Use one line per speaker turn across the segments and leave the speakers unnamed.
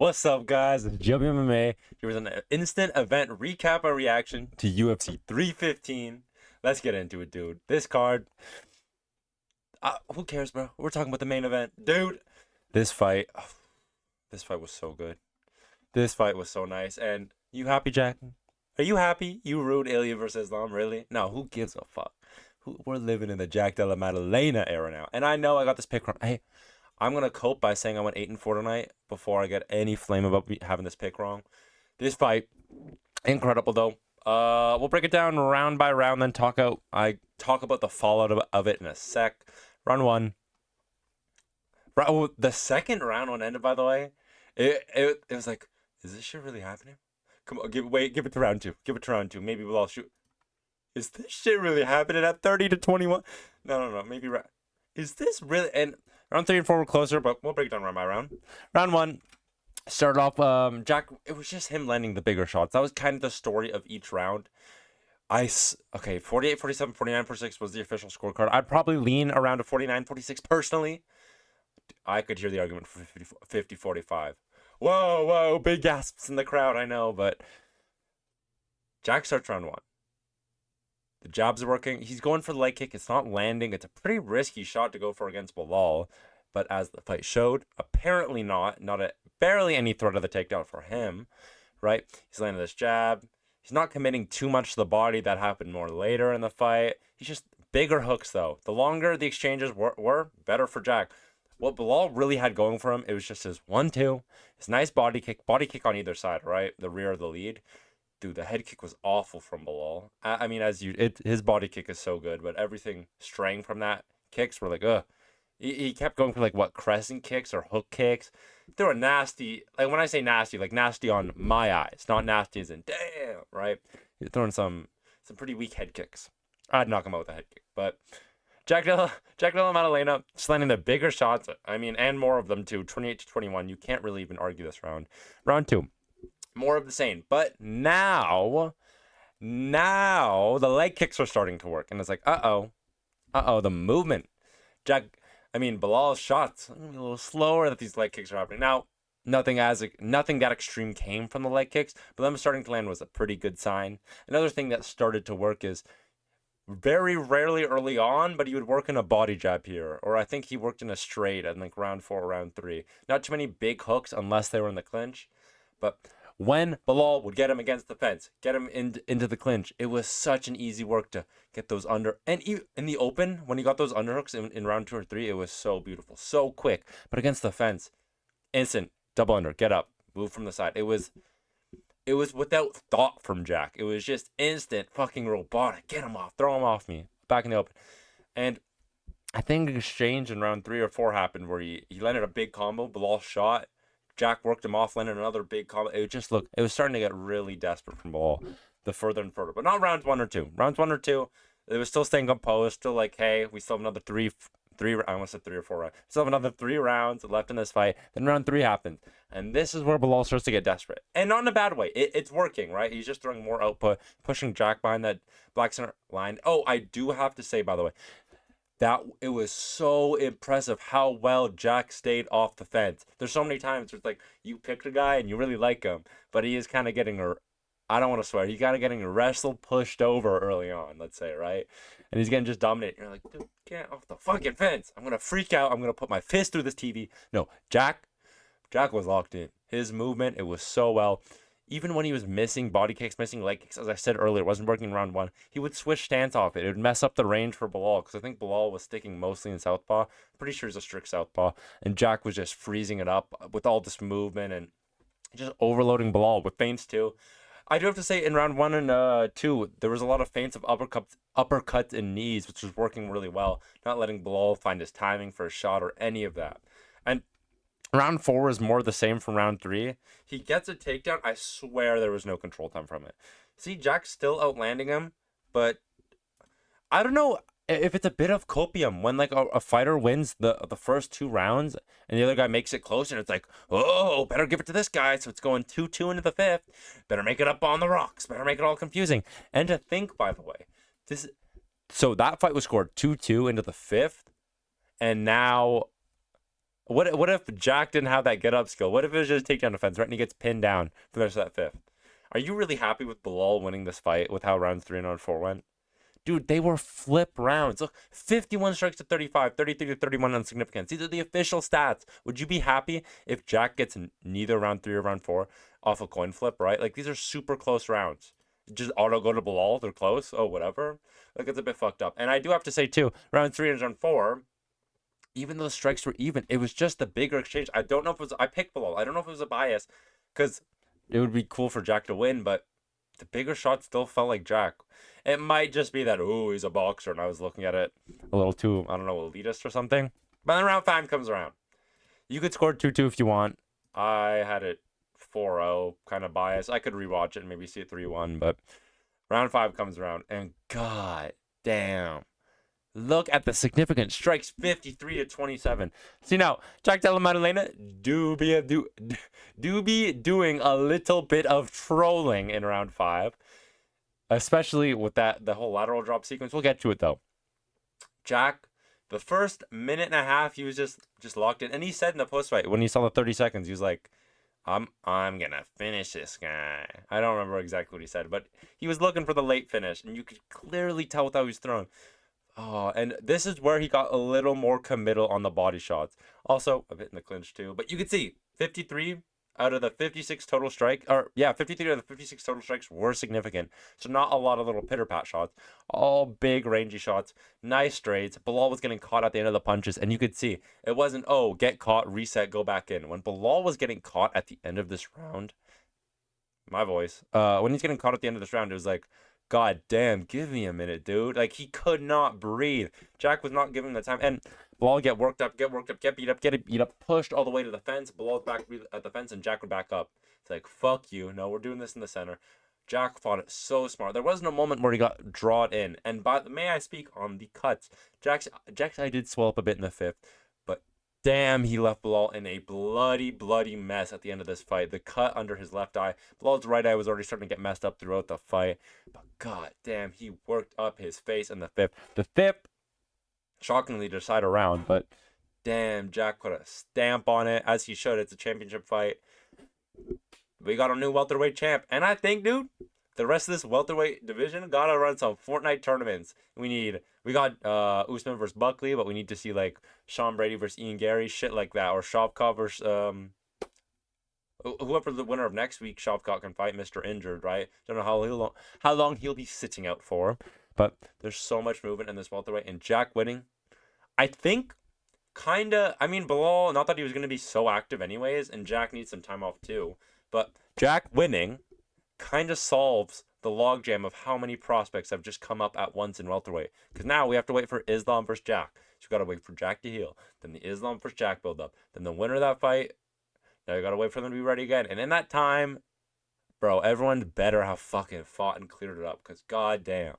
What's up, guys? It's MMA. Here was an instant event recap and reaction to UFC 315. Let's get into it, dude. This card, who cares, bro? We're talking about the main event, dude. This fight was so good. This fight was so nice. And you happy, Jack? Are you happy? You rude Ilya versus Islam, really? No, who gives a fuck? We're living in the Jack Della Maddalena era now. And I know I got this pick wrong. Hey, I'm going to cope by saying I went 8-4 tonight before I get any flame about having this pick wrong. This fight, incredible though. We'll break it down round by round, then talk about the fallout of it in a sec. Round one. The second round one ended, by the way. It was like, is this shit really happening? Come on, give it to round two. Give it to round two. Maybe we'll all shoot. Is this shit really happening at 30-21? No. Maybe is this really? And round 3 and 4 were closer, but we'll break it down round by round. Round one started off. Jack. It was just him landing the bigger shots. That was kind of the story of each round. 48, 47, 49, 46 was the official scorecard. I'd probably lean around a 49, 46 personally. I could hear the argument for 50, 45. Whoa, big gasps in the crowd. I know, but Jack starts round one. The jabs are working. He's going for the leg kick. It's not landing. It's a pretty risky shot to go for against Belal. But as the fight showed, apparently barely any threat of the takedown for him, right? He's landing this jab. He's not committing too much to the body. That happened more later in the fight. He's just bigger hooks, though. The longer the exchanges were better for Jack. What Belal really had going for him, it was just his 1-2, his nice body kick on either side, right? The rear of the lead. Dude, the head kick was awful from Belal. I mean, his body kick is so good, but everything straying from that kicks were like, ugh. He kept going for crescent kicks or hook kicks. They were nasty. Like when I say nasty, like nasty on my eyes, not nasty as in damn, right? He's throwing some pretty weak head kicks. I'd knock him out with a head kick, but Jack Della Maddalena just landing the bigger shots. I mean, and more of them too. 28-21. You can't really even argue this round. Round two. More of the same. But now the leg kicks are starting to work. And it's like, the movement. Belal's shots a little slower that these leg kicks are happening. Now, nothing that extreme came from the leg kicks, but them starting to land was a pretty good sign. Another thing that started to work is very rarely early on, but he would work in a body jab here. Or I think he worked in a straight at round 4 or round 3. Not too many big hooks unless they were in the clinch. But when Belal would get him against the fence, get him into the clinch, it was such an easy work to get those under. And in the open, when he got those underhooks in round 2 or 3, it was so beautiful, so quick. But against the fence, instant, double under, get up, move from the side. It was without thought from Jack. It was just instant, fucking robotic. Get him off, throw him off me, back in the open. And I think an exchange in round 3 or 4 happened where he landed a big combo, Belal shot. Jack worked him off, landed another big combo. It was starting to get really desperate from Belal, the further and further. But not rounds 1 or 2. Rounds 1 or 2, it was still staying composed, still like, hey, we still have another three. I almost said 3 or 4 rounds. Still have another 3 rounds left in this fight. Then round 3 happened, and this is where Belal starts to get desperate, and not in a bad way. It's working, right? He's just throwing more output, pushing Jack behind that black center line. Oh, I do have to say, by the way, that it was so impressive how well Jack stayed off the fence. There's so many times where it's like you picked a guy and you really like him, but he is kind of getting I don't want to swear, he's kind of getting wrestled, pushed over early on, let's say, right? And he's getting just dominated. You're like, dude, get off the fucking fence. I'm going to freak out. I'm going to put my fist through this TV. No, Jack was locked in. His movement, it was so well. Even when he was missing body kicks, missing leg kicks, as I said earlier, it wasn't working in round 1. He would switch stance off it. It would mess up the range for Belal, because I think Belal was sticking mostly in southpaw. Pretty sure he's a strict southpaw. And Jack was just freezing it up with all this movement and just overloading Belal with feints too. I do have to say, in round 1 and 2, there was a lot of feints of uppercuts and knees, which was working really well. Not letting Belal find his timing for a shot or any of that. And round 4 was more the same from round 3. He gets a takedown. I swear there was no control time from it. See, Jack's still outlanding him, but I don't know if it's a bit of copium when a fighter wins the first 2 rounds and the other guy makes it close, and it's like, oh, better give it to this guy. So it's going 2-2 into the 5th. Better make it up on the rocks. Better make it all confusing. And to think, by the way, so that fight was scored 2-2 into the 5th, and now What if Jack didn't have that get up skill? What if it was just takedown defense, right? And he gets pinned down for the rest of that fifth. Are you really happy with Belal winning this fight with how rounds 3 and round 4 went? Dude, they were flip rounds. Look, 51 strikes to 35, 33 to 31 on significance. These are the official stats. Would you be happy if Jack gets neither round 3 or round 4 off a coin flip, right? Like, these are super close rounds. Just auto go to Belal. They're close. Oh, whatever. Like, it's a bit fucked up. And I do have to say, too, round 3 and round 4, even though the strikes were even, it was just a bigger exchange. I don't know if it was, I picked Belal. I don't know if it was a bias because it would be cool for Jack to win, but the bigger shots still felt like Jack. It might just be that, oh, he's a boxer, and I was looking at it a little too, I don't know, elitist or something. But then round 5 comes around. You could score 2-2 if you want. I had it 4-0, kind of biased. I could rewatch it and maybe see it 3-1, but round 5 comes around, and god damn. Look at the significant strikes, 53 to 27. See now, Jack Della Maddalena do be doing a little bit of trolling in round 5. Especially with the whole lateral drop sequence. We'll get to it though. Jack, the first minute and a half, he was just locked in. And he said in the post fight when he saw the 30 seconds, he was like, I'm gonna finish this guy. I don't remember exactly what he said, but he was looking for the late finish, and you could clearly tell with how he was throwing. Oh, and this is where he got a little more committal on the body shots. Also, a bit in the clinch too. But you could see 53 out of the 56 total strike, 53 out of the 56 total strikes were significant. So not a lot of little pitter-pat shots. All big, rangy shots. Nice straights. Belal was getting caught at the end of the punches, and you could see it wasn't, oh, get caught, reset, go back in. When Belal was getting caught at the end of this round, when he's getting caught at the end of this round, it was like, god damn, give me a minute, dude. Like, he could not breathe. Jack was not giving him the time. And Belal get worked up, get beat up, pushed all the way to the fence. Belal's back at the fence, and Jack would back up. It's like, fuck you. No, we're doing this in the center. Jack fought it so smart. There wasn't a moment where he got drawn in. And may I speak on the cuts? Jack's eye did swell up a bit in the 5th, but damn, he left Belal in a bloody mess at the end of this fight. The cut under his left eye. Belal's right eye was already starting to get messed up throughout the fight. But god damn, he worked up his face in the 5th. The 5th, shockingly, decided a round, but damn, Jack put a stamp on it, as he should. It's a championship fight. We got a new welterweight champ. And I think, dude, the rest of this welterweight division gotta run some Fortnite tournaments. We got Usman versus Buckley, but we need to see like Sean Brady versus Ian Gary, shit like that, or Shavkat versus whoever the winner of next week Shavkat can fight, Mr. Injured, right? Don't know how long he'll be sitting out for, but there's so much movement in this welterweight, and Jack winning, I think, Belal, not that he was gonna be so active anyways, and Jack needs some time off too, but Jack winning kind of solves the logjam of how many prospects have just come up at once in welterweight. Because now we have to wait for Islam versus Jack. So you got to wait for Jack to heal. Then the Islam versus Jack build up. Then the winner of that fight, now you got to wait for them to be ready again. And in that time, bro, everyone better have fucking fought and cleared it up. Because goddamn.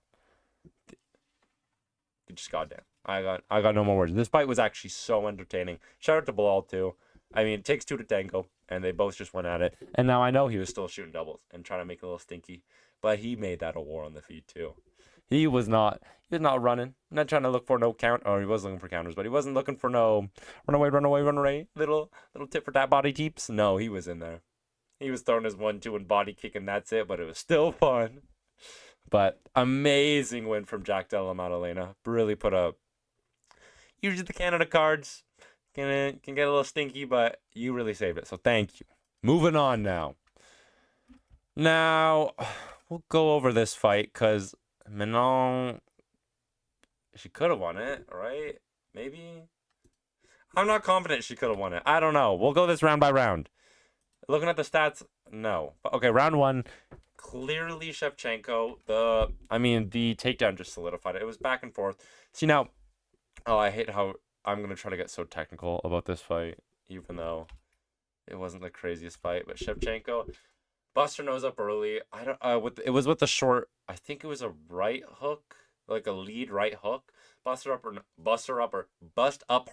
Just goddamn. I got no more words. This fight was actually so entertaining. Shout out to Belal too. I mean, it takes 2 to tango, and they both just went at it. And now I know he was still shooting doubles and trying to make it a little stinky, but he made that a war on the feet too. He was not running, not trying to look for no count, or he was looking for counters, but he wasn't looking for no run away, little tip for that body teeps. No, he was in there. He was throwing his 1-2 and body kick, and that's it, but it was still fun. But amazing win from Jack Della Maddalena. Really put up. Usually the Canada cards can get a little stinky, but you really saved it, so thank you. Moving on now. Now, we'll go over this fight, because Manon, she could have won it, right? Maybe? I'm not confident she could have won it. I don't know. We'll go this round by round. Looking at the stats, no. Okay, round 1, clearly Shevchenko. The takedown just solidified it. It was back and forth. See, now, I hate how I'm going to try to get so technical about this fight, even though it wasn't the craziest fight. But Shevchenko bust her nose up early. It was with the short, I think it was a right hook, like a lead right hook. Bust up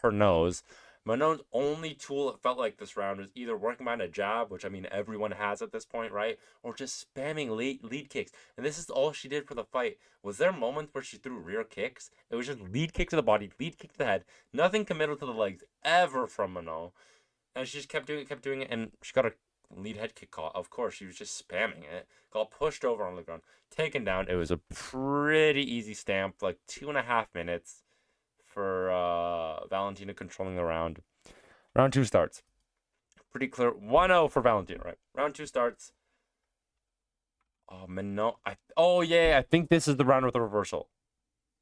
her nose. Manon's only tool, it felt like this round, was either working behind a jab, which I mean everyone has at this point, right? Or just spamming lead kicks. And this is all she did for the fight. Was there moments where she threw rear kicks? It was just lead kick to the body, lead kick to the head. Nothing committal to the legs ever from Manon. And she just kept doing it, and she got a lead head kick call. Of course, she was just spamming it. Got pushed over on the ground, taken down. It was a pretty easy stamp, like 2.5 minutes for Valentina controlling the round. Round 2 starts. Pretty clear. 1-0 for Valentina, right? Round 2 starts. Oh, Manon. I think this is the round with the reversal.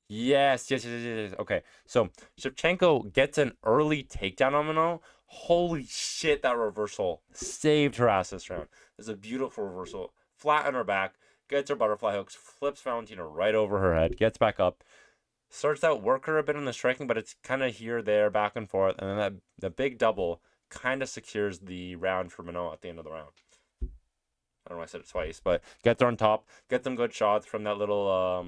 Yes. Okay, so Shevchenko gets an early takedown on Manon. Holy shit, that reversal saved her ass this round. It's a beautiful reversal. Flat on her back, gets her butterfly hooks, flips Valentina right over her head, gets back up, starts out work her a bit on the striking, but it's kind of here, there, back and forth, and then the big double kind of secures the round for Manon at the end of the round. I don't know why I said it twice, but gets her on top, gets some good shots from that little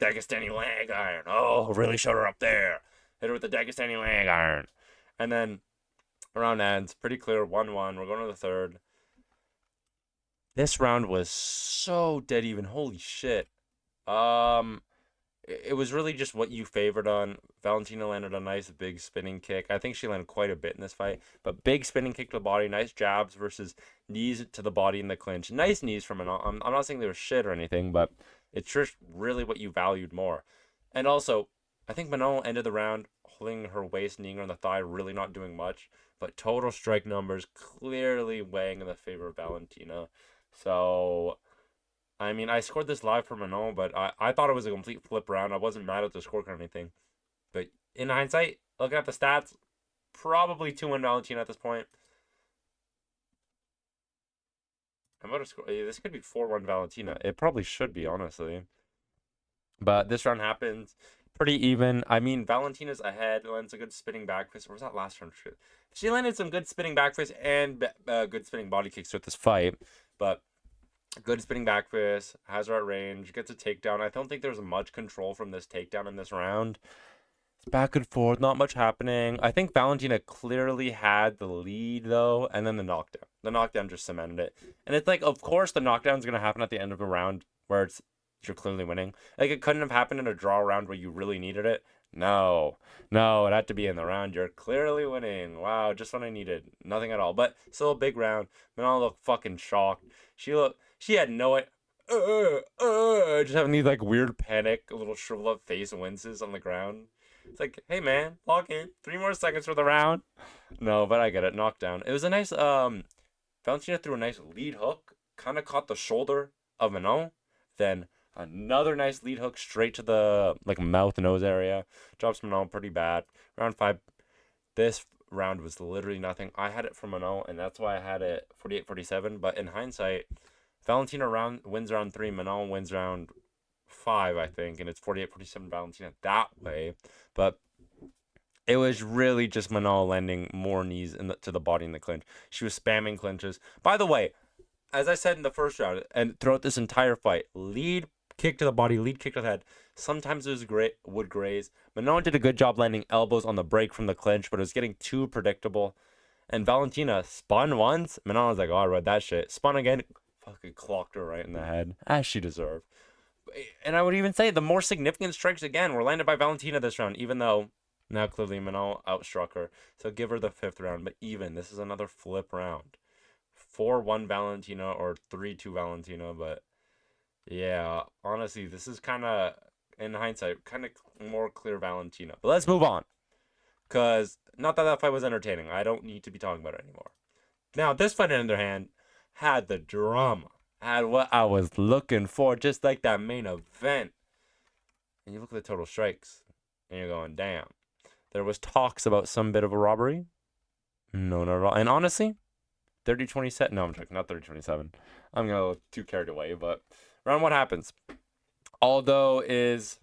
Dagestani leg iron. Oh, really showed her up there. Hit her with the Dagestani leg iron. And then round ends, pretty clear, 1-1. We're going to the third. This round was so dead even. Holy shit. It was really just what you favored on. Valentina landed a nice big spinning kick. I think she landed quite a bit in this fight, but big spinning kick to the body, nice jabs versus knees to the body in the clinch. Nice knees from Manon. I'm not saying they were shit or anything, but it's just really what you valued more. And also, I think Manon ended the round holding her waist, kneeing her on the thigh, really not doing much, but total strike numbers clearly weighing in the favor of Valentina. So, I mean, I scored this live for Manon, but I thought it was a complete flip round. I wasn't mad at the score or anything. But in hindsight, looking at the stats, probably 2-1 Valentina at this point. I'm about to score. This could be 4-1 Valentina. It probably should be, honestly. But this round happens pretty even. I mean, Valentina's ahead. Lands a good spinning back fist. Or was that last round? She landed some good spinning back fist and good spinning body kicks with this fight. But good spinning back fist, has her at range, gets a takedown. I don't think there's much control from this takedown in this round. It's back and forth, not much happening. I think Valentina clearly had the lead, though, and then the knockdown. The knockdown just cemented it. And it's like, of course, the knockdown's going to happen at the end of a round where you're clearly winning. Like, it couldn't have happened in a draw round where you really needed it. No, it had to be in the round. You're clearly winning. Wow, just what I needed. Nothing at all. But still a big round. Manon looked fucking shocked. She had no just having these like weird panic, little shrivel up face winces on the ground. It's like, hey man, lock in. 3 more seconds for the round. No, but I get it. Knockdown. It was a nice Valentina threw a nice lead hook, kind of caught the shoulder of Manon, then another nice lead hook straight to the like mouth nose area. Drops Manon pretty bad. Round 5. This round was literally nothing. I had it for Manon, and that's why I had it 48-47. But in hindsight, Valentina wins round 3, Manon wins round 5, I think, and it's 48-47 Valentina that way. But it was really just Manon landing more knees to the body in the clinch. She was spamming clinches. By the way, as I said in the first round, and throughout this entire fight, lead kick to the body, lead kick to the head. Sometimes it would graze. Manon did a good job landing elbows on the break from the clinch, but it was getting too predictable. And Valentina spun once. Manon was like, oh, I read that shit. Spun again. Fucking clocked her right in the head, as she deserved. And I would even say the more significant strikes again were landed by Valentina this round, even though now clearly Manon outstruck her. So give her the 5th round. But even, this is another flip round. 4-1 Valentina or 3-2 Valentina. But yeah, honestly, this is kind of, in hindsight, kind of more clear Valentina. But let's move on. Because, not that fight was entertaining. I don't need to be talking about it anymore. Now, this fight, on the other hand, had the drama. Had what I was looking for, just like that main event. And you look at the total strikes, and you're going, damn. There was talks about some bit of a robbery. No, not at all. And honestly, 30-27. No, I'm joking. Not 30-27. I'm going to get too carried away. But around what happens? Aldo is,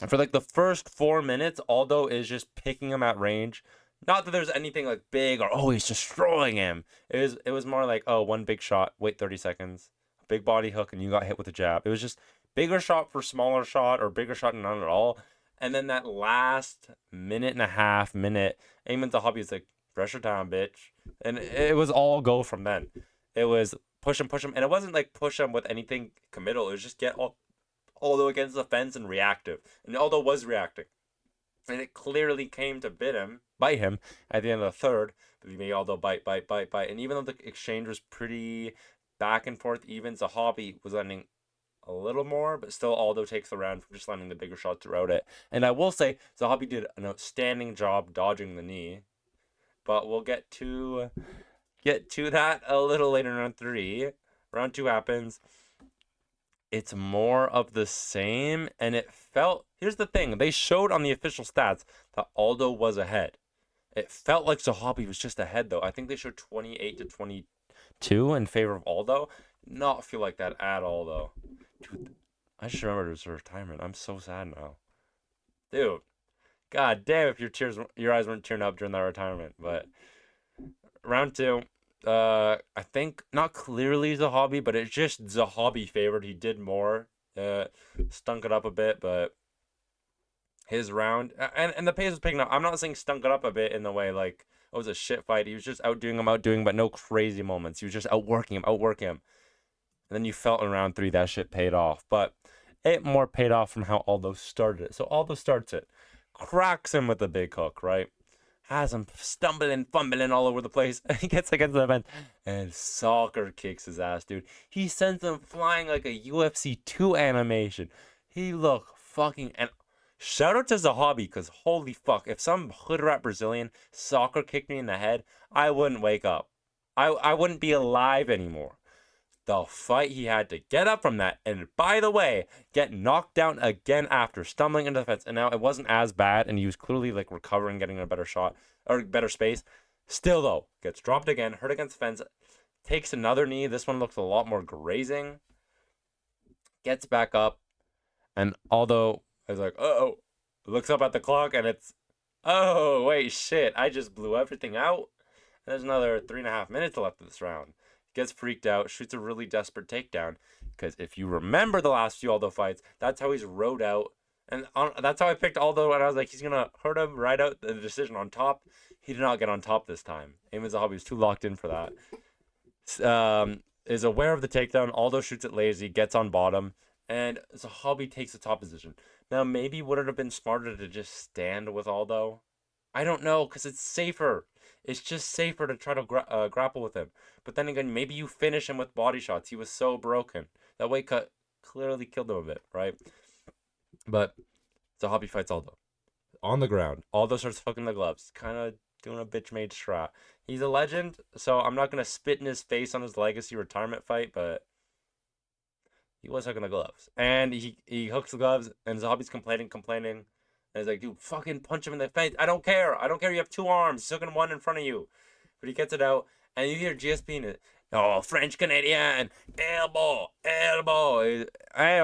for like the first 4 minutes, Aldo is just picking him at range. Not that there's anything like big or, oh, he's destroying him. It was more like, oh, one big shot, wait 30 seconds, big body hook, and you got hit with a jab. It was just bigger shot for smaller shot or bigger shot and none at all. And then that last minute and a half, Aiemann Zahabi was like, pressure time, bitch. And it was all go from then. It was push him. And it wasn't like push him with anything committal. It was just get Aldo against the fence and reactive. And Aldo was reacting. And it clearly came to bite him at the end of the third. But he made Aldo bite. And even though the exchange was pretty back and forth, even Zahabi was landing a little more, but still Aldo takes the round for just landing the bigger shots throughout it. And I will say, Zahabi did an outstanding job dodging the knee. But we'll get to that a little later in round 3. Round 2 happens. It's more of the same, and it felt... Here's the thing. They showed on the official stats that Aldo was ahead. It felt like Zahabi was just ahead, though. I think they showed 28-22 in favor of Aldo. Not feel like that at all, though. Dude, I just remembered it was her retirement. I'm so sad now. Dude. God damn if your eyes weren't tearing up during that retirement. But round 2, I think not clearly Zahabi, but it's just Zahabi favored. He did more, stunk it up a bit, but his round and the pace was picking up. I'm not saying stunk it up a bit in the way like it was a shit fight. He was just outdoing him, but no crazy moments. He was just outworking him. And then you felt in round 3 that shit paid off, but it more paid off from how Aldo started it. So Aldo starts it. Cracks him with the big hook, right? Has him stumbling, fumbling all over the place. He gets against the fence and soccer kicks his ass, dude. He sends him flying like a UFC 2 animation. He looked fucking... And shout out to Zahabi, because holy fuck, if some hood rat Brazilian soccer kicked me in the head, I wouldn't wake up. I wouldn't be alive anymore. The fight he had to get up from that, and by the way, get knocked down again after stumbling into the fence. And now it wasn't as bad, and he was clearly like recovering, getting a better shot or better space. Still though, gets dropped again, hurt against the fence, takes another knee. This one looks a lot more grazing. Gets back up, and although I was like, oh, looks up at the clock, and it's, oh wait, shit, I just blew everything out. There's another 3.5 minutes left of this round. Gets freaked out, shoots a really desperate takedown. Because if you remember the last few Aldo fights, that's how he's rode out. And that's how I picked Aldo. And I was like, he's going to hurt him, ride out the decision on top. He did not get on top this time. Aiemann Zahabi was too locked in for that. Is aware of the takedown. Aldo shoots it lazy, gets on bottom. And Zahabi takes the top position. Now, maybe would it have been smarter to just stand with Aldo? I don't know, because it's safer. It's just safer to try to grapple with him. But then again, maybe you finish him with body shots. He was so broken. That weight cut clearly killed him a bit, right? But Zahabi fights Aldo. On the ground. Aldo starts hooking the gloves. Kind of doing a bitch-made strat. He's a legend, so I'm not going to spit in his face on his legacy retirement fight, but he was hooking the gloves. And he hooks the gloves, and Zahabi's complaining. And he's like, dude, fucking punch him in the face. I don't care. You have 2 arms. He's hooking one in front of you. But he gets it out. And you hear GSP in it. Oh, French Canadian. Elbow.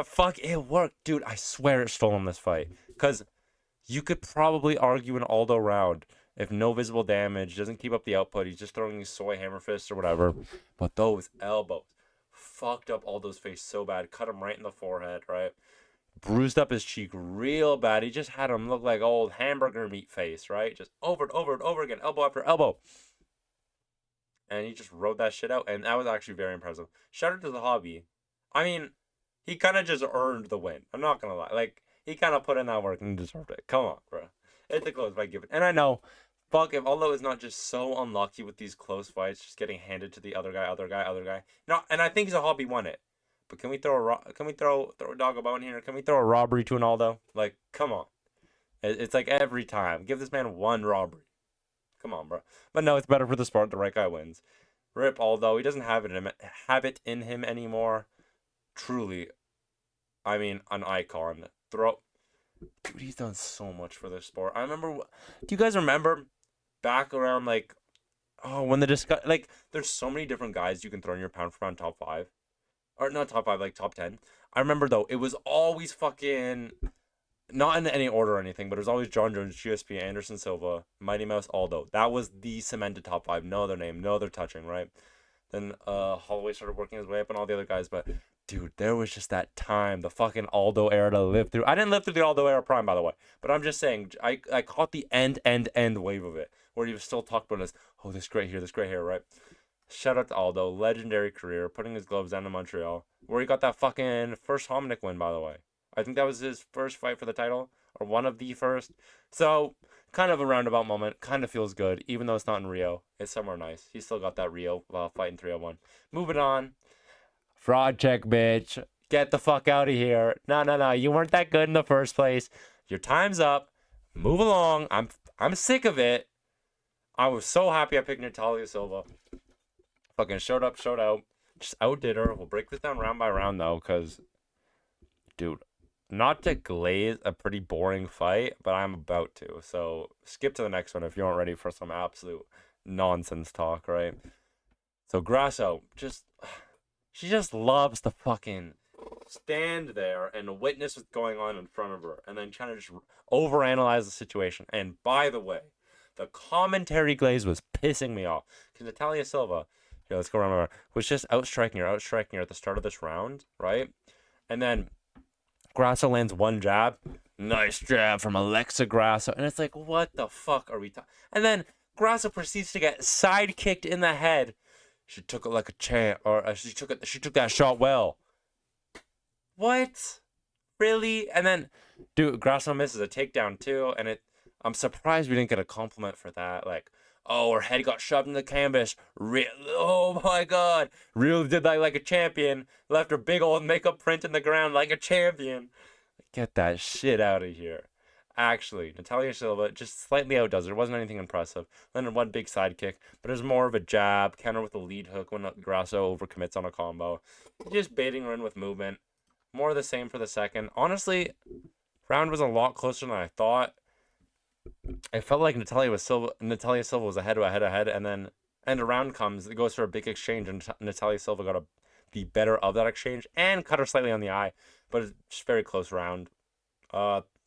Fuck, it worked. Dude, I swear it stole him this fight. Because you could probably argue an Aldo round. If no visible damage, doesn't keep up the output. He's just throwing these soy hammer fists or whatever. But those elbows fucked up Aldo's face so bad. Cut him right in the forehead, right? Bruised up his cheek real bad. He just had him look like old hamburger meat face, right? Just over and over again, elbow after elbow. And he just rode that shit out. And that was actually very impressive. Shout out to Zahabi. I mean, he kind of just earned the win. I'm not going to lie. Like, he kind of put in that work and deserved it. Come on, bro. It's a close fight given. And I know, fuck, if Aldo is not just so unlucky with these close fights, just getting handed to the other guy. No, and I think Zahabi won it. But can we throw a dog a bone here? Can we throw a robbery to an Aldo? Like, come on. It's like every time. Give this man one robbery. Come on, bro. But no, it's better for the sport. The right guy wins. Rip Aldo. He doesn't have it in him anymore. Truly, I mean, an icon. Dude, he's done so much for this sport. I remember. Do you guys remember back around like, when there's so many different guys you can throw in your pound for pound top 5. Or not top 5, like top 10. I remember though, it was always fucking, not in any order or anything, but it was always John Jones, GSP, Anderson Silva, Mighty Mouse, Aldo. That was the cemented top 5. No other name, no other touching, right? Then Holloway started working his way up and all the other guys, but dude, there was just that time, the fucking Aldo era to live through. I didn't live through the Aldo era prime, by the way, but I'm just saying, I caught the end wave of it, where he was still talking about this, oh, this great here, right? Shout out to Aldo, legendary career, putting his gloves down in Montreal, where he got that fucking first Hominick win, by the way. I think that was his first fight for the title, or one of the first. So, kind of a roundabout moment, kind of feels good, even though it's not in Rio. It's somewhere nice. He still got that Rio fight in 301. Moving on. Fraud check, bitch. Get the fuck out of here. No. You weren't that good in the first place. Your time's up. Move along. I'm sick of it. I was so happy I picked Natália Silva. Fucking showed up, showed out. Just outdid her. We'll break this down round by round, though, because, dude, not to glaze a pretty boring fight, but I'm about to. So skip to the next one if you aren't ready for some absolute nonsense talk, right? So Grasso, she just loves to fucking stand there and witness what's going on in front of her and then kind of just overanalyze the situation. And by the way, the commentary glaze was pissing me off because Natália Silva, here, let's go around, was just outstriking her at the start of this round, right? And then Grasso lands one jab. Nice jab from Alexa Grasso. And it's like, what the fuck are we talking? And then Grasso proceeds to get side kicked in the head. She took it like a champ, or she took that shot well. What? Really? And then, dude, Grasso misses a takedown too, and I'm surprised we didn't get a compliment for that. Like, oh, her head got shoved in the canvas. Oh my God. Really did that like a champion. Left her big old makeup print in the ground like a champion. Get that shit out of here. Actually, Natália Silva just slightly outdoes her. It wasn't anything impressive. Landed one big side kick, but it was more of a jab, counter with a lead hook when Grasso overcommits on a combo. Just baiting her in with movement. More of the same for the second. Honestly, round was a lot closer than I thought. I felt like Natália Silva was ahead, and then a round comes. It goes for a big exchange, and Natália Silva got the better of that exchange and cut her slightly on the eye, but it's just very close round.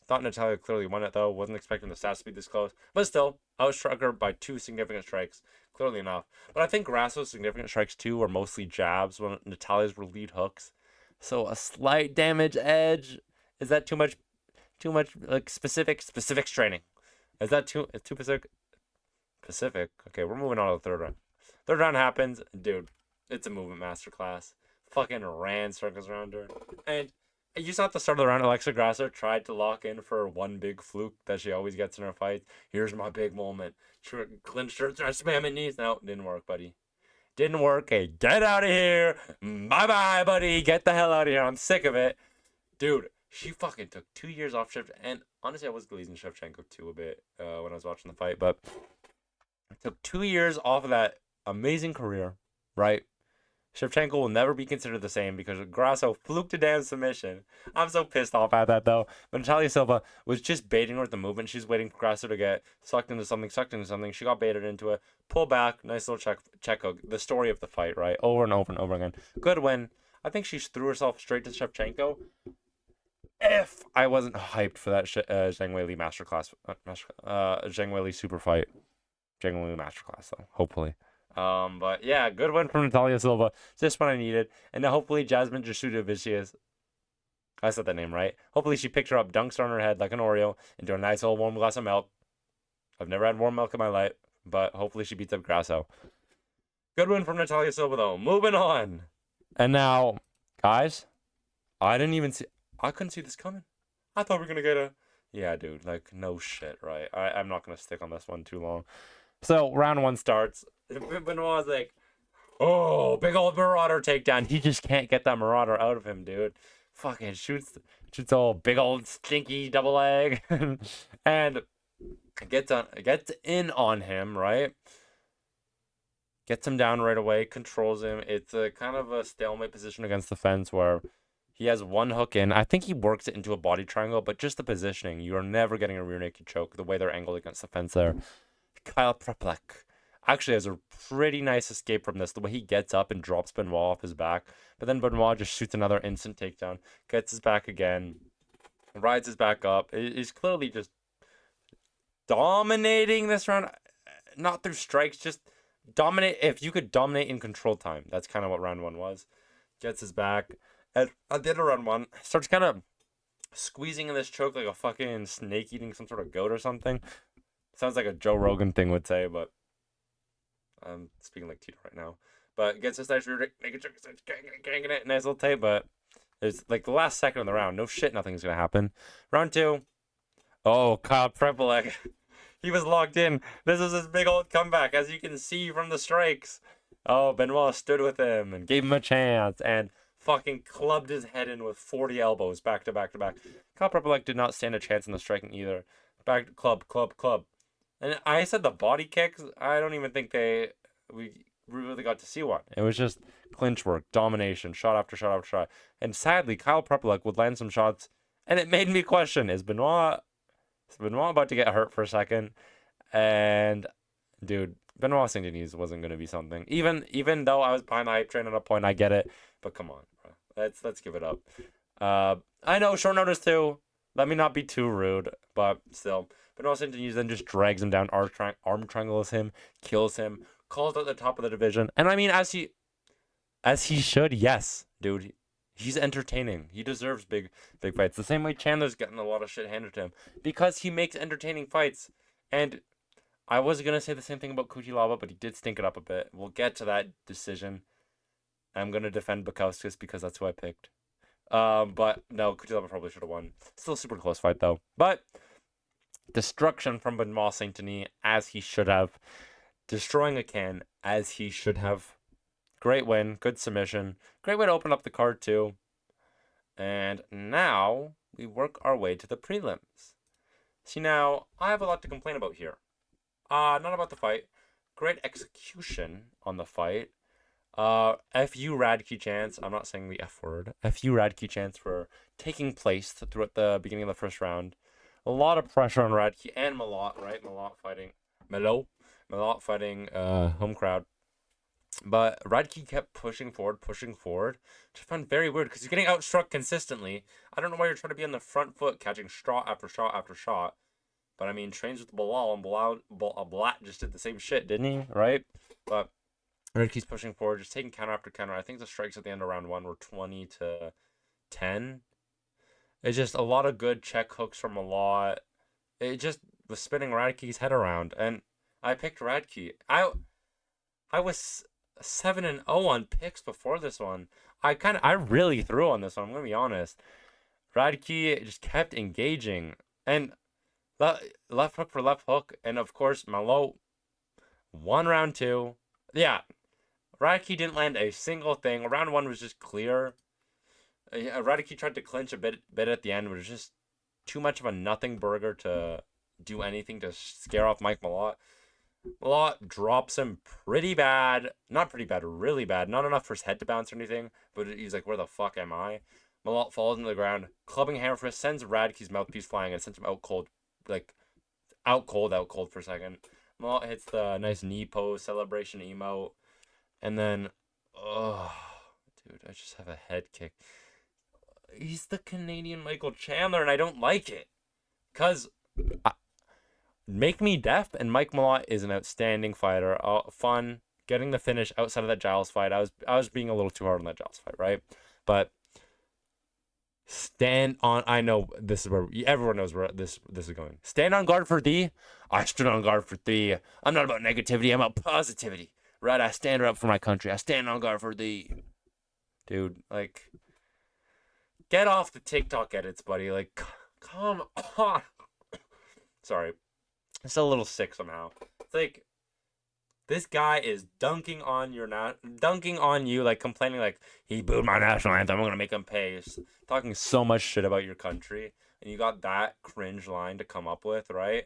Thought Natália clearly won it though. Wasn't expecting the stats to be this close, but still outstruck her by 2 significant strikes, clearly enough. But I think Grasso's significant strikes too were mostly jabs, when Natalia's were lead hooks. So a slight damage edge. Is that too much like specific training? Is that too Pacific? Okay, we're moving on to the third round. Third round happens, dude. It's a movement masterclass. Fucking ran circles around her, and you saw at the start of the round, Alexa Grasso tried to lock in for one big fluke that she always gets in her fights. Here's my big moment. She clinched her, started spamming knees. No, didn't work, buddy. Didn't work. Hey, get out of here. Bye-bye, buddy. Get the hell out of here. I'm sick of it. Dude, she fucking took 2 years off Shevchenko. And honestly, I was glazing Shevchenko too a bit when I was watching the fight. But I took 2 years off of that amazing career, right? Shevchenko will never be considered the same because Grasso fluked a damn submission. I'm so pissed off at that, though. But Natália Silva was just baiting her with the movement. She's waiting for Grasso to get sucked into something. She got baited into it. Pull back. Nice little check hook. The story of the fight, right? Over and over and over again. Good win. I think she threw herself straight to Shevchenko. If I wasn't hyped for that Zhang Weili masterclass, Zhang Weili super fight. Zhang Weili masterclass, though. Hopefully. But yeah, good win from Natália Silva. Just what I needed. And now hopefully Jasmine Jasudavicius, I said that name right. Hopefully she picks her up, dunks her on her head like an Oreo, into a nice old warm glass of milk. I've never had warm milk in my life, but hopefully she beats up Grasso. Good win from Natália Silva, though. Moving on. And now, guys, I couldn't see this coming. I thought we were going to get yeah, dude, like, no shit, right? I'm not going to stick on this one too long. So, round one starts. Benoit's like, oh, big old Marauder takedown. He just can't get that Marauder out of him, dude. Fucking shoots all big old stinky double leg. And gets in on him, right? Gets him down right away, controls him. It's a kind of a stalemate position against the fence where he has one hook in. I think he works it into a body triangle, but just the positioning. You're never getting a rear naked choke the way they're angled against the fence there. Kyle Prepolec actually has a pretty nice escape from this. The way he gets up and drops Benoit off his back. But then Benoit just shoots another instant takedown. Gets his back again. Rides his back up. He's clearly just dominating this round. Not through strikes, just dominate. If you could dominate in control time. That's kind of what round one was. Gets his back. at the end of round 1, starts kind of squeezing in this choke like a fucking snake eating some sort of goat or something. Sounds like a Joe Rogan thing would say, but I'm speaking like Tito right now. But gets this nice rear naked choke, ganging it, nice little tape, but it's like the last second of the round. No shit, nothing's gonna happen. Round 2. Oh, Kyle Prepolec. He was locked in. This was his big old comeback, as you can see from the strikes. Oh, Benoit stood with him and gave him a chance and fucking clubbed his head in with 40 elbows back to back to back. Kyle Prepolec did not stand a chance in the striking either. Back club. And I said the body kicks, I don't even think we really got to see one. It was just clinch work, domination, shot after shot after shot. And sadly, Kyle Prepolec would land some shots, and it made me question, is Benoit about to get hurt for a second? And dude, Benoit Saint-Denis wasn't gonna be something. Even though I was behind the hype train at a point, I get it. But come on, bro. Let's give it up. I know, short notice too. Let me not be too rude, but still. Benoit Saint-Denis then just drags him down, arm triangles him, kills him, calls out the top of the division. And I mean, as he should, yes, dude. He's entertaining. He deserves big fights. The same way Chandler's getting a lot of shit handed to him. Because he makes entertaining fights. And I was going to say the same thing about Cutelaba, but he did stink it up a bit. We'll get to that decision. I'm going to defend Bukauskasi because that's who I picked. But no, Cutelaba probably should have won. Still a super close fight, though. But destruction from Benoit Saint-Denis, as he should have. Destroying a can, as he should have. Great win, good submission. Great way to open up the card, too. And now we work our way to the prelims. See, now, I have a lot to complain about here. Not about the fight. Great execution on the fight. FU Radtke chance. I'm not saying the F word. FU Radtke chance for taking place throughout the beginning of the first round. A lot of pressure on Radtke and Malott, right? Malott fighting home crowd. But Radtke kept pushing forward, which I found very weird because he's getting outstruck consistently. I don't know why you're trying to be on the front foot, catching shot after shot after shot. But I mean, trains with Belal, and Belal just did the same shit, didn't he? Right? But Radtke's pushing forward, just taking counter after counter. I think the strikes at the end of round 1 were 20-10. It's just a lot of good check hooks from Malott. It just was spinning Radtke's head around, and I picked Radtke. I was 7-0 on picks before this one. I really threw on this one, I'm gonna be honest. Radtke just kept engaging, and left hook for left hook, and of course Malott won round 2. Yeah, Radtke didn't land a single thing. Round 1 was just clear. Radtke tried to clinch a bit at the end, but it was just too much of a nothing burger to do anything to scare off Mike Malott. Malott drops him pretty bad. Not pretty bad, really bad. Not enough for his head to bounce or anything, but he's like, where the fuck am I? Malott falls into the ground, clubbing hammer fist, sends Radtke's mouthpiece flying, and sends him out cold for a second. Malott hits the nice knee pose celebration emote, and then, dude, I just have a head kick. He's the Canadian Michael Chandler, and I don't like it. Because Make Me Deaf and Mike Malott is an outstanding fighter. Fun, getting the finish outside of that Giles fight. I was being a little too hard on that Giles fight, right? But stand on. I know this is where everyone knows where this is going. Stand on guard for thee. I stood on guard for thee. I'm not about negativity. I'm about positivity. Right? I stand up for my country. I stand on guard for thee. Dude, like, get off the TikTok edits, buddy. Like, come on. Sorry. I'm still a little sick somehow. It's like, this guy is dunking on you, like complaining like, he booed my national anthem, I'm gonna make him pay. Talking so much shit about your country, and you got that cringe line to come up with, right?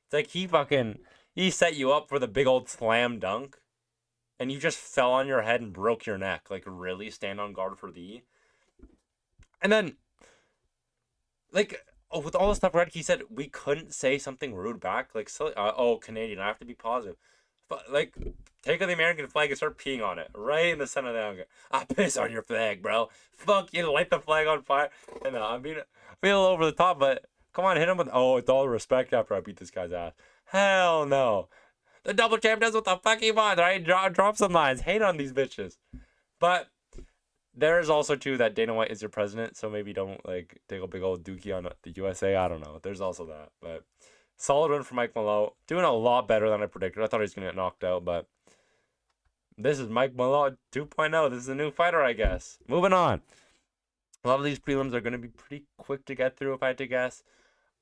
It's like he set you up for the big old slam dunk, and you just fell on your head and broke your neck. Like, really? Stand on guard for thee? And then, like, with all the stuff Radtke said, we couldn't say something rude back. Like, Canadian, I have to be positive. But, like, take out the American flag and start peeing on it. Right in the center of the angle. I piss on your flag, bro. Fuck you, light the flag on fire. And I'm being a little over the top, but come on, hit him with, with all respect after I beat this guy's ass. Hell no. The double champ does what the fuck he wants, right? Drop some lines. Hate on these bitches. But there is also too that Dana White is your president, so maybe don't like take a big old dookie on the USA. I don't know. There's also that, but solid win for Mike Malott. Doing a lot better than I predicted. I thought he was gonna get knocked out, but this is Mike Malott 2.0. This is a new fighter, I guess. Moving on. A lot of these prelims are gonna be pretty quick to get through, if I had to guess.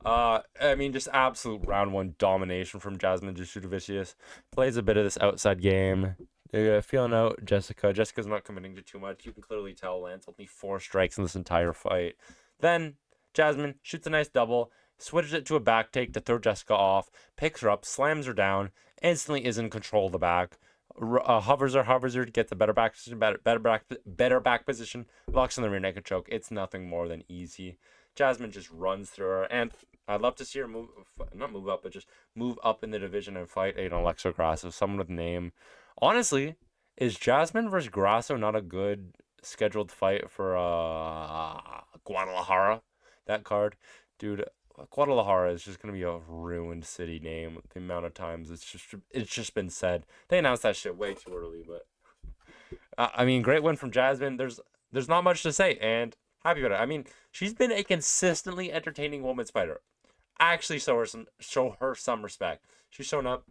I mean, just absolute round one domination from Jasmine Jasudavicius. Plays a bit of this outside game. Feeling out Jéssica. Jessica's not committing to too much. You can clearly tell Lance only 4 strikes in this entire fight. Then Jasmine shoots a nice double, switches it to a back take to throw Jéssica off, picks her up, slams her down, instantly is in control of the back. Hovers her, gets a better back position, better back position, locks in the rear naked choke. It's nothing more than easy. Jasmine just runs through her, and I'd love to see her not move up, but just move up in the division and fight an Alexa Grasso, someone with name. Honestly, is Jasmine versus Grasso not a good scheduled fight for Guadalajara? That card, dude. Guadalajara is just gonna be a ruined city name. The amount of times it's just been said. They announced that shit way too early, but I mean, great win from Jasmine. There's not much to say, and happy about it. I mean, she's been a consistently entertaining women's fighter. I actually show her some respect. She's shown up,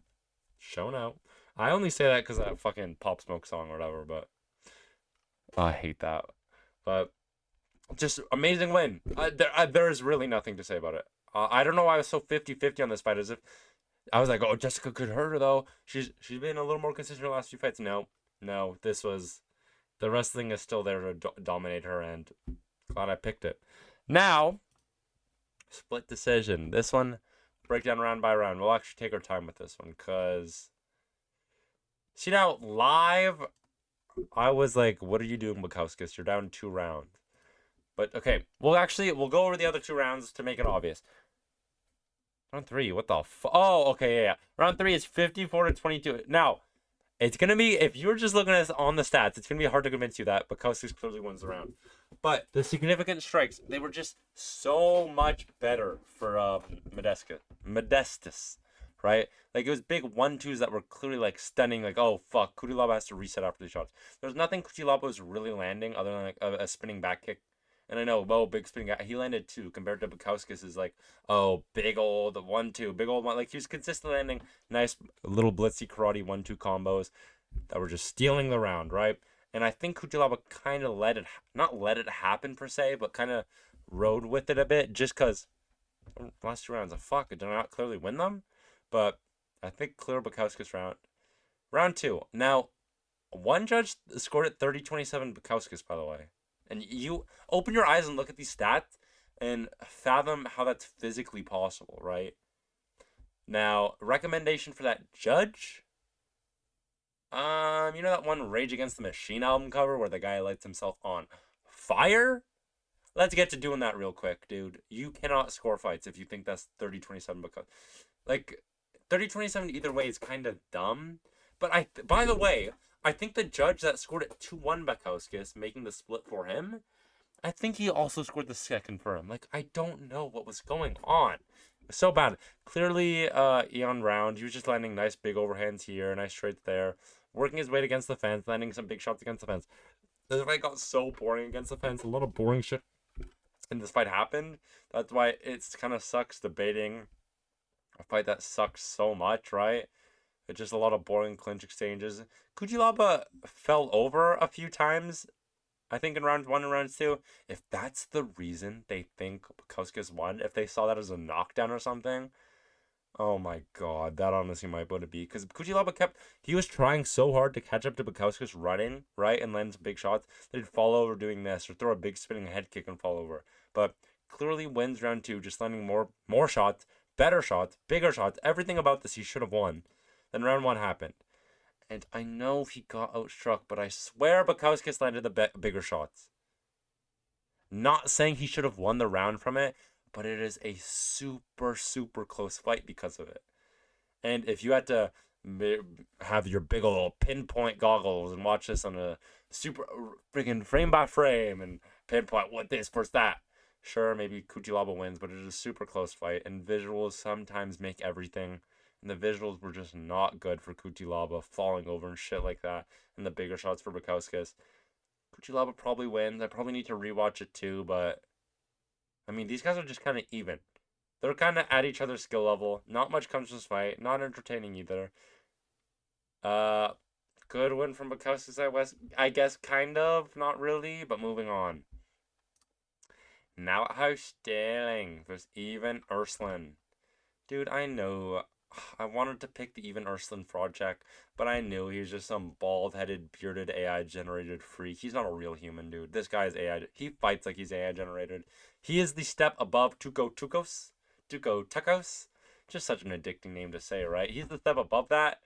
shown out. I only say that because of that fucking Pop Smoke song or whatever, but I hate that. But just amazing win. There's really nothing to say about it. I don't know why I was so 50-50 on this fight. As if I was like, oh, Jéssica could hurt her though. She's been a little more consistent in the last few fights. No, this was the wrestling is still there to dominate her, and glad I picked it. Now, split decision. This one, breakdown round by round. We'll actually take our time with this one because see now live, I was like, what are you doing, Bukauskasi? You're down 2 rounds. But okay, we'll go over the other 2 rounds to make it obvious. Round 3, what the oh, okay, yeah. Round 3 is 54-22. Now, it's going to be, if you're just looking at this on the stats, it's going to be hard to convince you that Bukauskasi clearly wins the round. But the significant strikes, they were just so much better for Modestas, right? Like, it was big 1-2s that were clearly, like, stunning. Like, oh, fuck, Cutelaba has to reset after these shots. There was nothing Cutelaba was really landing other than, like, a spinning back kick. And I know, big spinning guy. He landed 2 compared to Bukauskasi is like, oh, big old 1-2, big old one. Like, he was consistently landing nice little blitzy karate 1-2 combos that were just stealing the round, right? And I think Cutelaba kind of not let it happen per se, but kind of rode with it a bit just because last 2 rounds, fuck, did I not clearly win them? But I think clear Bukauskasi round. Round 2. Now, one judge scored at 30-27 Bukauskasi, by the way. And you open your eyes and look at these stats and fathom how that's physically possible, right? Now, recommendation for that judge? You know that one Rage Against the Machine album cover where the guy lights himself on fire? Let's get to doing that real quick, dude. You cannot score fights if you think that's 30-27 because, like, 30-27 either way is kind of dumb. But by the way, I think the judge that scored it 2-1 Bukauskasi, making the split for him, I think he also scored the second for him. Like, I don't know what was going on. It was so bad. Clearly, Eon round, he was just landing nice big overhands here, nice straights there, working his weight against the fence, landing some big shots against the fence. The fight got so boring against the fence. A lot of boring shit in this fight happened. That's why it's kind of sucks debating a fight that sucks so much, right? It's just a lot of boring clinch exchanges. Cutelaba fell over a few times, I think in round 1 and round 2. If that's the reason they think Bukauskasi won, if they saw that as a knockdown or something, oh my god, that honestly might what it be. Because Cutelaba he was trying so hard to catch up to Bukauskasi running, right, and land some big shots, that he'd fall over doing this, or throw a big spinning head kick and fall over. But clearly wins round 2, just landing more shots, better shots, bigger shots, everything about this he should have won. Then round 1 happened. And I know he got outstruck, but I swear Bukauskasi landed the bigger shots. Not saying he should have won the round from it, but it is a super, super close fight because of it. And if you had to have your big old pinpoint goggles and watch this on a super freaking frame by frame and pinpoint what this versus that, sure, maybe Cutelaba wins, but it is a super close fight, and visuals sometimes make everything. And the visuals were just not good for Cutelaba, falling over and shit like that, and the bigger shots for Bukauskasi. Cutelaba probably wins. I probably need to rewatch it too, but I mean, these guys are just kind of even. They're kind of at each other's skill level. Not much comes from this fight. Not entertaining either. Uh, Good win from Bukauskasi, I guess, kind of. Not really, but moving on. Now how Stirling versus even Erslan. Dude, I know. I wanted to pick the even Erslan fraud check, but I knew he was just some bald-headed, bearded AI-generated freak. He's not a real human, dude. This guy is AI. He fights like he's AI-generated. He is the step above Tuco Tucos. Tuco Tucos. Just such an addicting name to say, right? He's the step above that,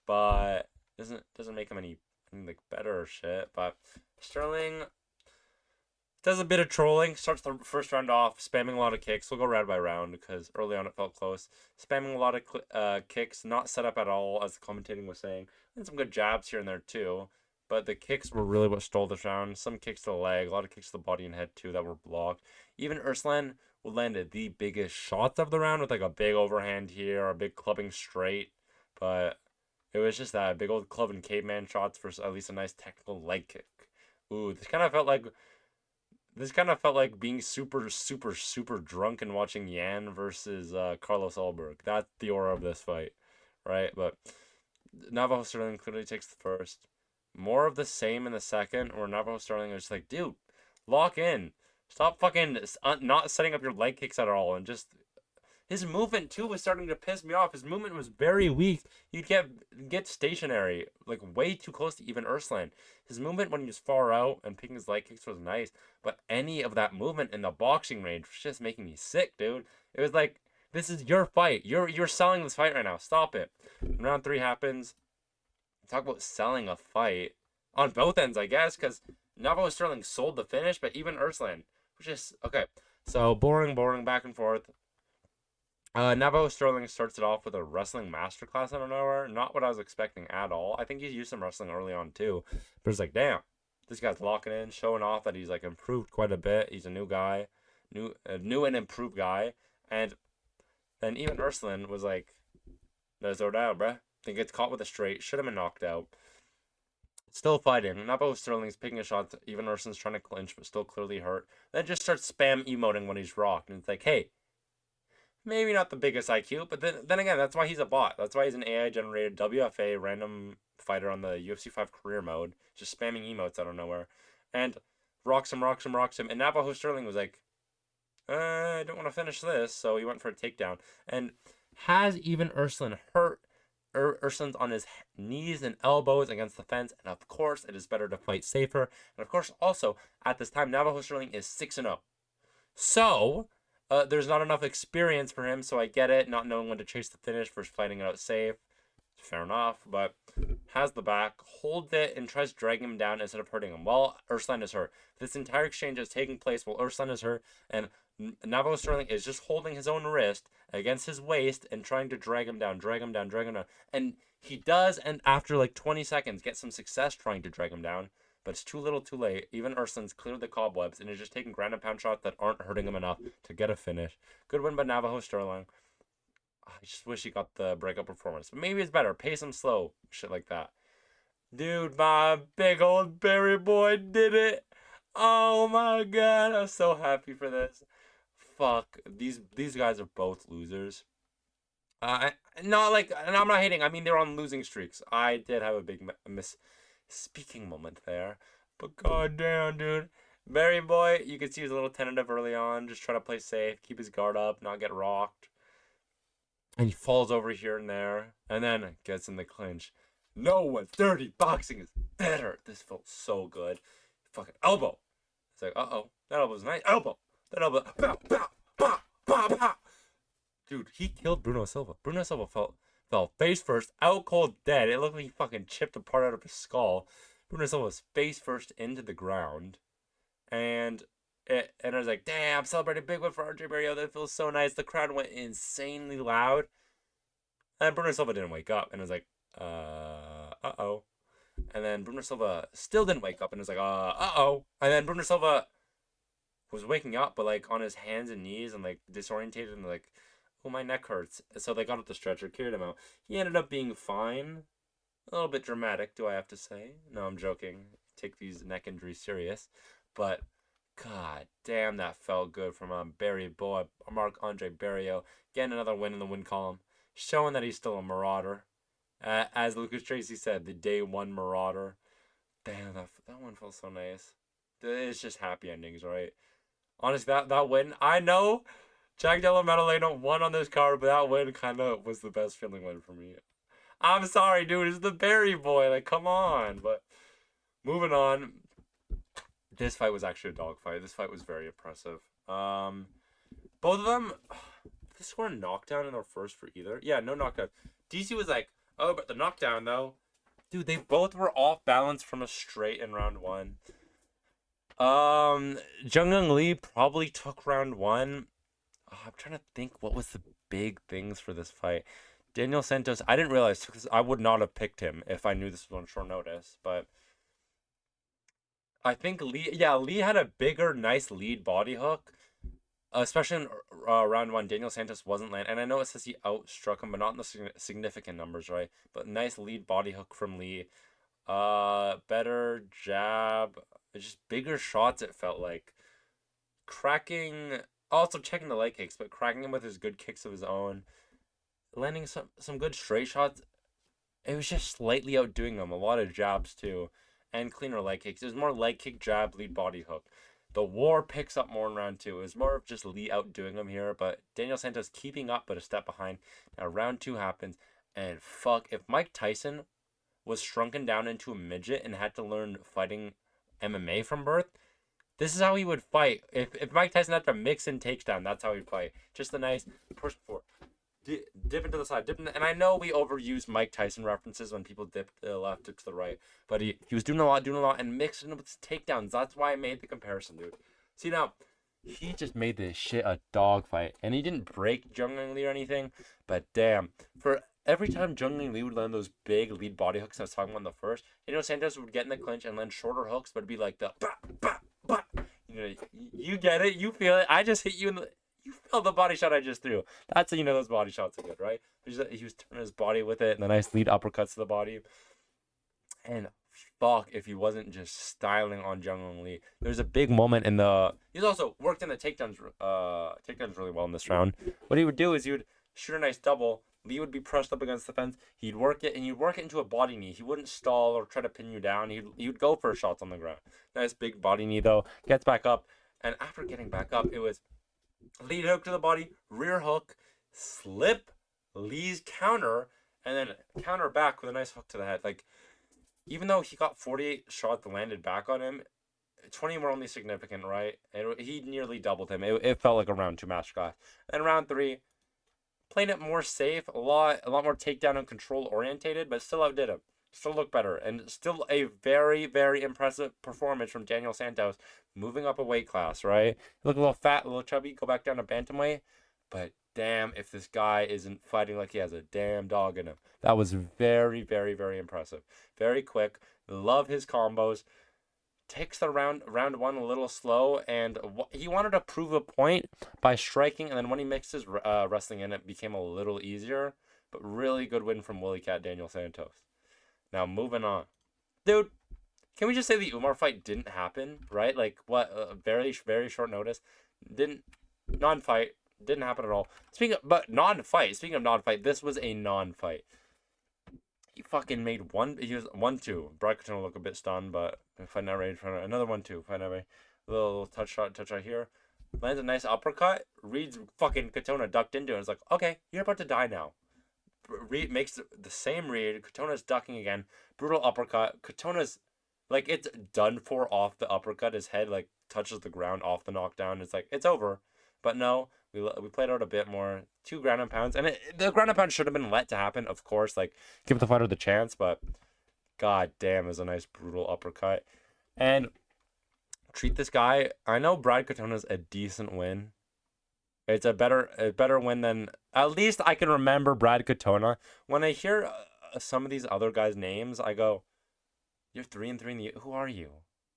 but doesn't make him any like better or shit. But Stirling does a bit of trolling, starts the first round off, spamming a lot of kicks. We'll go round by round because early on it felt close. Spamming a lot of kicks, not set up at all, as the commentating was saying. And some good jabs here and there too. But the kicks were really what stole this round. Some kicks to the leg, a lot of kicks to the body and head too that were blocked. Even Erslan would land the biggest shots of the round with like a big overhand here, a big clubbing straight. But it was just that big old club and caveman shots versus at least a nice technical leg kick. Ooh, this kind of felt like being super, super, super drunk and watching Yan versus Carlos Ulberg. That's the aura of this fight, right? But Navajo Sterling clearly takes the first. More of the same in the second, where Navajo Sterling is just like, dude, lock in. Stop fucking not setting up your leg kicks at all, and just his movement too was starting to piss me off. His movement was very weak. You'd get stationary, like way too close to even Erslan. His movement when he was far out and picking his leg kicks was nice, but any of that movement in the boxing range was just making me sick, dude. It was like, this is your fight. You're selling this fight right now. Stop it. Round 3 happens. Talk about selling a fight on both ends, I guess, because Navajo Sterling sold the finish, but even Erslan, which is okay. So boring, back and forth. Navajo Sterling starts it off with a wrestling masterclass out of nowhere. Not what I was expecting at all. I think he's used some wrestling early on too. But it's like, damn, this guy's locking in, showing off that he's like improved quite a bit. He's a new guy, new and improved guy. And then even Erslan was like, "There's no doubt, bruh." Then gets caught with a straight, should have been knocked out. Still fighting. Navajo Sterling's picking a shot. Even Erslan's trying to clinch, but still clearly hurt. Then just starts spam emoting when he's rocked, and it's like, hey. Maybe not the biggest IQ, but then again, that's why he's a bot. That's why he's an AI-generated WFA random fighter on the UFC 5 career mode, just spamming emotes out of nowhere. And rocks him. And Navajo Sterling was like, I don't want to finish this, so he went for a takedown. And has even Erslan hurt. Erslan's on his knees and elbows against the fence, and of course, it is better to fight safer. And of course, also, at this time, Navajo Sterling is 6-0. So there's not enough experience for him, so I get it, not knowing when to chase the finish versus fighting it out safe. Fair enough, but has the back, holds it, and tries dragging him down instead of hurting him. While Erslan is hurt. This entire exchange is taking place while Erslan is hurt, and Navajo Sterling is just holding his own wrist against his waist and trying to drag him down. And he does, and after like 20 seconds, get some success trying to drag him down. But it's too little too late. Even Erslan's cleared the cobwebs and is just taking ground and pound shots that aren't hurting him enough to get a finish. Good win by Navajo Sterling. I just wish he got the breakup performance. But maybe it's better. Pace him slow. Shit like that. Dude, my big old Barry boy did it. Oh my god. I'm so happy for this. Fuck. These guys are both losers. Not like, and I'm not hating. I mean, they're on losing streaks. I did have a big speaking moment there, but goddamn, dude, Barry boy, you could see he was a little tentative early on, just trying to play safe, keep his guard up, not get rocked, and he falls over here and there, and then gets in the clinch. No one's dirty. Boxing is better. This felt so good. Fucking elbow. It's like, that elbow's nice. Elbow. That elbow. Pow, pow, pow, pow, pow. Dude, he killed Bruno Silva. Bruno Silva fell face first, out cold dead. It looked like he fucking chipped a part out of his skull. Bruno Silva was face first into the ground. And I was like, damn, celebrating big win for RJ Barrio. That feels so nice. The crowd went insanely loud. And Bruno Silva didn't wake up. And I was like, uh-oh. And then Bruno Silva still didn't wake up. And it was like, uh-oh. And then Bruno Silva was waking up, but like on his hands and knees and like disorientated and like, oh, my neck hurts. So they got up the stretcher, carried him out. He ended up being fine. A little bit dramatic, do I have to say? No, I'm joking. take these neck injuries serious. But god damn, that felt good from Barry Boy, Marc-André Barrio, getting another win in the win column, showing that he's still a marauder. As Lucas Tracy said, the day one marauder. Damn, that one felt so nice. It's just happy endings, right? Honestly, that win, I know Jack Della Maddalena won on this card, but that win kind of was the best feeling win for me. I'm sorry, dude. It's the Barry Boy. Like, come on. But moving on. This fight was actually a dog fight. This fight was very impressive. Both of them, did they score a knockdown in their first for either? Yeah, no knockdown. DC was like, oh, but the knockdown, though. Dude, they both were off balance from a straight in round one. Jung Lee probably took round one. Oh, I'm trying to think what was the big things for this fight. Daniel Santos, I didn't realize this. I would not have picked him if I knew this was on short notice, but I think Lee had a bigger, nice lead body hook, especially in round one. Daniel Santos wasn't landing, and I know it says he outstruck him, but not in the significant numbers, right? But nice lead body hook from Lee. Better jab, just bigger shots. It felt like cracking. Also checking the leg kicks, but cracking him with his good kicks of his own, landing some good straight shots. It was just slightly outdoing him. A lot of jabs too, and cleaner leg kicks. It was more leg kick, jab, lead body hook. The war picks up more in round two. It was more of just Lee outdoing him here, but Daniel Santos keeping up, but a step behind. Now round two happens, and fuck, if Mike Tyson was shrunken down into a midget and had to learn fighting MMA from birth, this is how he would fight. If Mike Tyson had to mix in takedown, that's how he'd fight. Just a nice push forward. Dip into the side, and I know we overuse Mike Tyson references when people dip to the left, dip to the right, but he was doing a lot, and mixing it with his takedowns. That's why I made the comparison, dude. See, now, he just made this shit a dog fight, and he didn't break Jung Lee or anything, but damn, for every time Jung Lee would land those big lead body hooks I was talking about in the first, Santos would get in the clinch and land shorter hooks, but it'd be like the bah, bah, bah. You get it, you feel it. I just hit you in the. You feel the body shot I just threw. That's how you know those body shots are good, right? He was turning his body with it, and the nice lead uppercuts to the body. And fuck, if he wasn't just styling on Jung Lee. There's a big moment in the. He's also worked in the takedowns really well in this round. What he would do is he would shoot a nice double. Lee would be pressed up against the fence. He'd work it, and he'd work it into a body knee. He wouldn't stall or try to pin you down. He would go for shots on the ground. Nice big body knee though. Gets back up, and after getting back up, it was lead hook to the body, rear hook, slip, Lee's counter, and then counter back with a nice hook to the head. Like, even though he got 48 shots landed back on him, 20 were only significant, right? And he nearly doubled him. It felt like a round two match class. And round three, playing it more safe, a lot more takedown and control orientated, but still outdid him. Still looked better, and still a very, very impressive performance from Daniel Santos, moving up a weight class, right? Look a little fat, a little chubby, go back down to bantamweight, but damn if this guy isn't fighting like he has a damn dog in him. That was very, very, very impressive. Very quick. Love his combos. Takes the round one a little slow, and he wanted to prove a point by striking, and then when he mixed his wrestling in, it became a little easier, but really good win from Willie Cat Daniel Santos. Now, moving on. Dude, can we just say the Umar fight didn't happen, right? Like, what, very, very short notice. Non-fight, didn't happen at all. Speaking of non-fight, this was a non-fight. He fucking made he was 1-2. Brad Katona looked a bit stunned, but fight not ready for another 1-2. Fight not ready. Little touch right here. Lands a nice uppercut. Reads fucking Katona ducked into it. It's like, okay, you're about to die now. Makes the same read. Katona's ducking again. Brutal uppercut. Katona's like, it's done for off the uppercut. His head like touches the ground off the knockdown. It's like, it's over. But no, we played out a bit more. 2 ground and pounds, and the ground and pound should have been let to happen, of course. Like, give the fighter the chance, but god damn, it was a nice brutal uppercut. And treat this guy. I know Brad Katona's a decent win. It's a better win than, at least I can remember Brad Katona. When I hear some of these other guys' names, I go, you're 3-3 in the, who are you?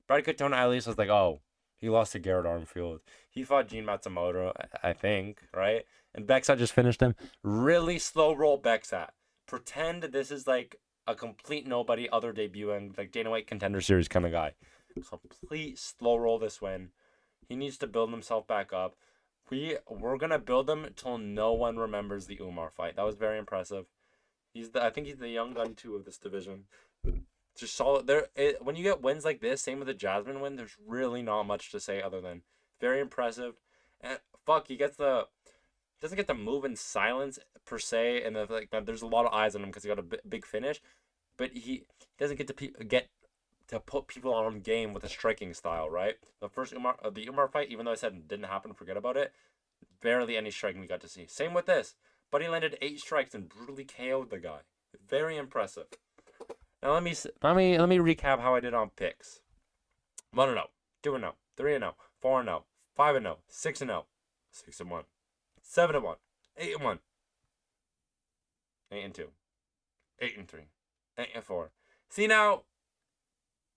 Brad Katona at least was like, oh, he lost to Garrett Armfield. He fought Gene Matsumoto, I think, right? And Bexat just finished him. Really slow roll Bexat. Pretend this is like a complete nobody, other debuting, like Dana White Contender Series kind of guy. Complete slow roll this win. He needs to build himself back up. We're gonna build him until no one remembers the Umar fight. That was very impressive. I think he's the young gun too of this division. Just solid. When you get wins like this, same with the Jasmine win, there's really not much to say other than very impressive. And fuck, he doesn't get to move in silence per se, and there's a lot of eyes on him because he got a big finish, but he doesn't get to put people on game with a striking style, right? The first the Umar fight, even though I said it didn't happen, forget about it. Barely any striking we got to see. Same with this, but he landed 8 strikes and brutally KO'd the guy. Very impressive. Now let me recap how I did on picks. 1-0, 2-0, 3-0, 4-0, 5-0, 6-0, 6-1, 7-1, 8-1, 8-2, 8-3, 8-4. See now,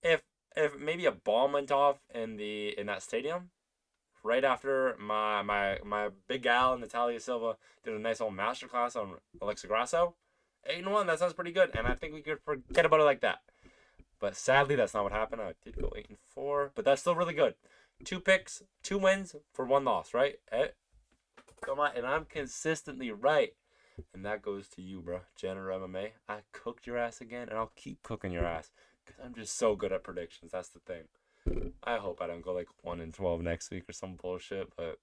if maybe a bomb went off in that stadium, right after my big gal Natália Silva did a nice old masterclass on Alexa Grasso, 8-1, that sounds pretty good, and I think we could forget about it like that. But sadly, that's not what happened. I did go 8-4, but that's still really good. 2 picks, 2 wins for 1 loss, right? Come on, and I'm consistently right. And that goes to you, bro. Jenner MMA. I cooked your ass again, and I'll keep cooking your ass. Because I'm just so good at predictions. That's the thing. I hope I don't go like 1-12 next week or some bullshit. But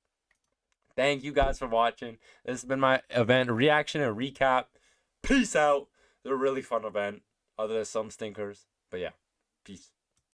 thank you guys for watching. This has been my event reaction and recap. Peace out. They're a really fun event. Other than some stinkers. But yeah. Peace.